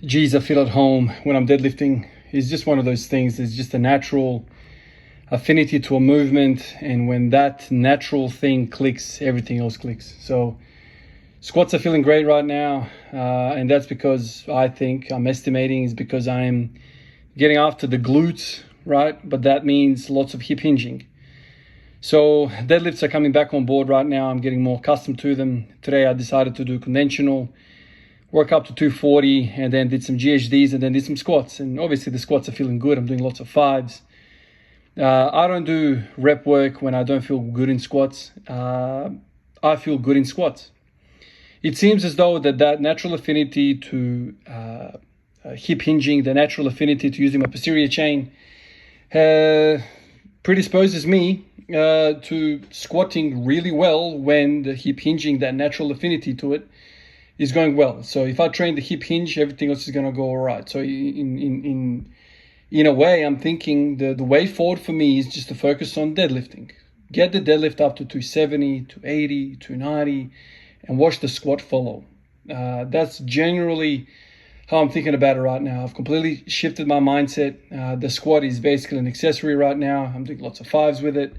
geez, I feel at home when I'm deadlifting. It's just one of those things. There's just a natural affinity to a movement, and when that natural thing clicks, everything else clicks. So squats are feeling great right now, and that's because I'm estimating is because I'm getting after the glutes, right? But that means lots of hip hinging. So deadlifts are coming back on board right now. I'm getting more accustomed to them. Today I decided to do conventional, work up to 240, and then did some GHDs, and then did some squats. And obviously the squats are feeling good. I'm doing lots of fives. I don't do rep work when I don't feel good in squats. I feel good in squats. It seems as though that natural affinity to hip hinging, the natural affinity to using my posterior chain, predisposes me to squatting really well when the hip hinging, that natural affinity to it, is going well. So if I train the hip hinge, everything else is going to go all right. So in a way, I'm thinking the way forward for me is just to focus on deadlifting. Get the deadlift up to 270, 280, 290, and watch the squat follow. That's generally how I'm thinking about it right now. I've completely shifted my mindset. The squat is basically an accessory right now. I'm doing lots of fives with it.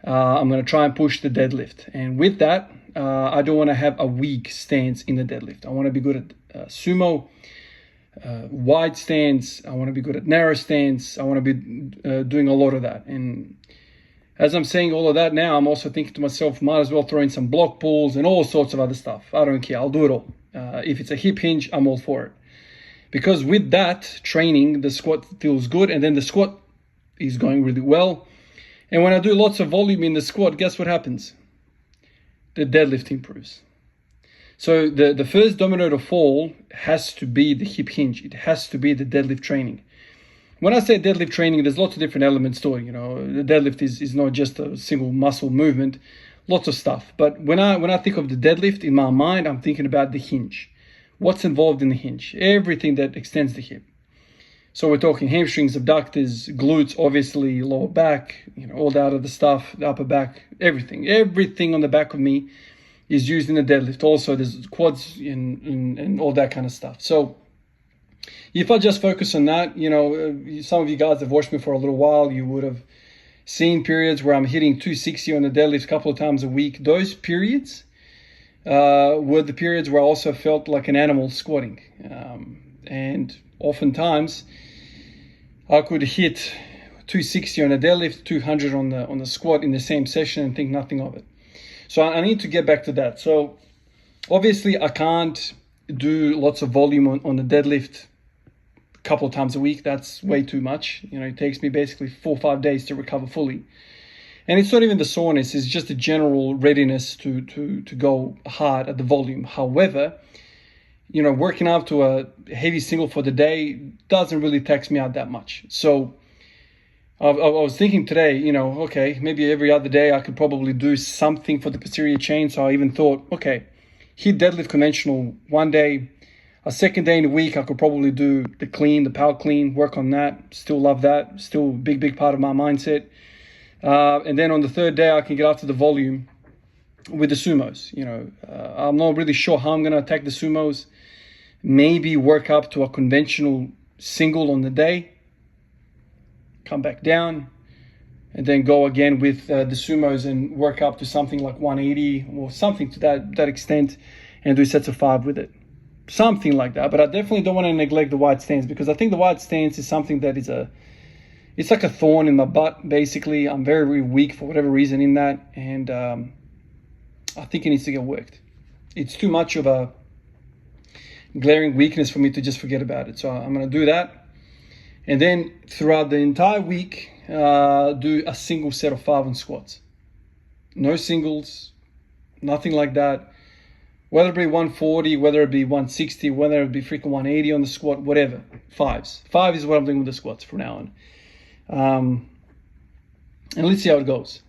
I'm going to try and push the deadlift. And with that, I don't want to have a weak stance in the deadlift. I want to be good at sumo, wide stance. I want to be good at narrow stance. I want to be doing a lot of that. And as I'm saying all of that now, I'm also thinking to myself, might as well throw in some block pulls and all sorts of other stuff. I don't care. I'll do it all. If it's a hip hinge, I'm all for it. Because with that training, the squat feels good, and then the squat is going really well. And when I do lots of volume in the squat, guess what happens? The deadlift improves. So the first domino to fall has to be the hip hinge. It has to be the deadlift training. When I say deadlift training, there's lots of different elements to it. The deadlift is not just a single muscle movement, lots of stuff. But when I think of the deadlift in my mind, I'm thinking about the hinge. What's involved in the hinge? Everything that extends the hip. So we're talking hamstrings, abductors, glutes, obviously, lower back, all that other stuff, the upper back, everything. Everything on the back of me is used in the deadlift. Also, there's quads and all that kind of stuff. So if I just focus on that, some of you guys have watched me for a little while, you would have seen periods where I'm hitting 260 on the deadlift a couple of times a week. Those periods were the periods where I also felt like an animal squatting. And oftentimes I could hit 260 on a deadlift, 200 on the squat in the same session and think nothing of it. So I need to get back to that. So obviously I can't do lots of volume on the deadlift a couple of times a week. That's way too much. It takes me basically 4 or 5 days to recover fully. And it's not even the soreness, it's just a general readiness to go hard at the volume. However, working up to a heavy single for the day doesn't really tax me out that much. So I was thinking today, okay, maybe every other day I could probably do something for the posterior chain. So I even thought, okay, hit deadlift conventional one day. A second day in the week, I could probably do the clean, the power clean, work on that. Still love that. Still a big part of my mindset. And then on the third day, I can get after the volume with the sumos. I'm not really sure how I'm going to attack the sumos. Maybe work up to a conventional single on the day, come back down, and then go again with the sumos and work up to something like 180 or something to that extent, and do sets of 5 with it. Something like that. But I definitely don't want to neglect the wide stance, because I think the wide stance is something that it's like a thorn in my butt, basically. I'm very, very weak for whatever reason in that, and I think it needs to get worked. It's too much of a glaring weakness for me to just forget about it. So I'm going to do that. And then throughout the entire week, do a single set of 5 on squats. No singles, nothing like that. Whether it be 140, whether it be 160, whether it be freaking 180 on the squat, whatever. 5s. 5 is what I'm doing with the squats from now on. And let's see how it goes.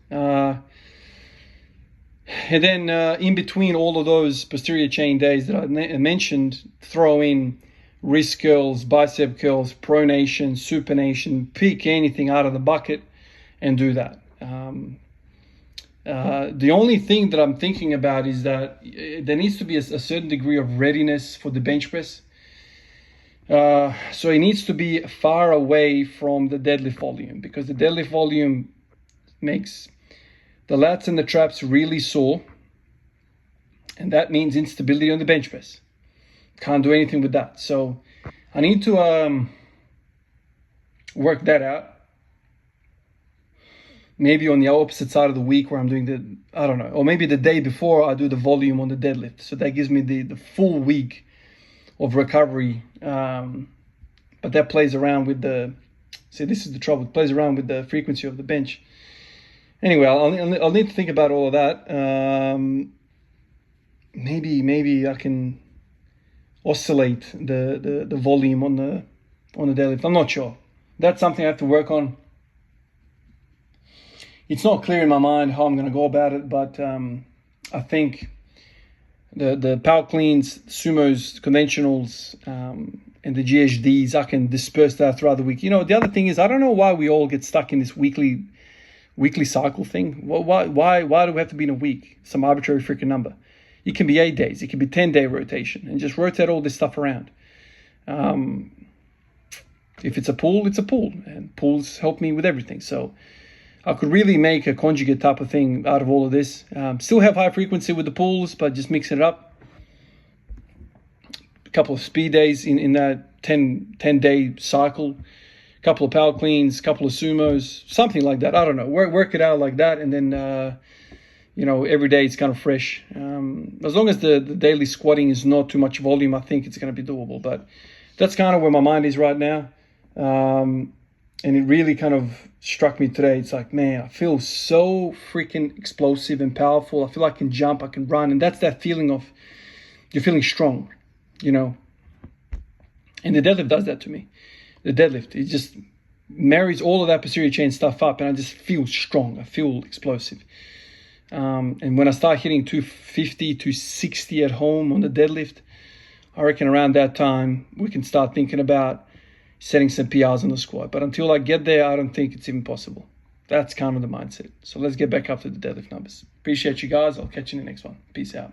And then in between all of those posterior chain days that I mentioned, throw in wrist curls, bicep curls, pronation, supination, pick anything out of the bucket and do that. The only thing that I'm thinking about is that there needs to be a certain degree of readiness for the bench press. So it needs to be far away from the deadlift volume, because the deadlift volume makes the lats and the traps really sore, and that means instability on the bench press. Can't do anything with that. So I need to work that out. Maybe on the opposite side of the week where I'm doing I don't know, or maybe the day before I do the volume on the deadlift. So that gives me the full week of recovery. But that plays around with see, this is the trouble. It plays around with the frequency of the bench. Anyway, I'll need to think about all of that. Maybe I can oscillate the volume on the deadlift. I'm not sure. That's something I have to work on. It's not clear in my mind how I'm going to go about it, but I think the power cleans, sumos, conventionals, and the GHDs, I can disperse that throughout the week. You know, the other thing is, I don't know why we all get stuck in this weekly cycle thing. Why do we have to be in a week? Some arbitrary freaking number. It can be 8 days. It can be 10-day rotation, and just rotate all this stuff around. If it's a pool, it's a pool, and pools help me with everything. So I could really make a conjugate type of thing out of all of this. Still have high frequency with the pools, but just mix it up. A couple of speed days in that 10-day cycle. A couple of power cleans, a couple of sumos, something like that. I don't know. Work it out like that, and then every day it's kind of fresh. As long as the daily squatting is not too much volume, I think it's going to be doable. But that's kind of where my mind is right now. And it really kind of struck me today. It's like, man, I feel so freaking explosive and powerful. I feel I can jump, I can run. And that's that feeling of you're feeling strong, And the deadlift does that to me. The deadlift, it just marries all of that posterior chain stuff up, and I just feel strong. I feel explosive. And when I start hitting 250, 260 at home on the deadlift, I reckon around that time we can start thinking about setting some PRs on the squat. But until I get there, I don't think it's even possible. That's kind of the mindset. So let's get back up to the deadlift numbers. Appreciate you guys. I'll catch you in the next one. Peace out.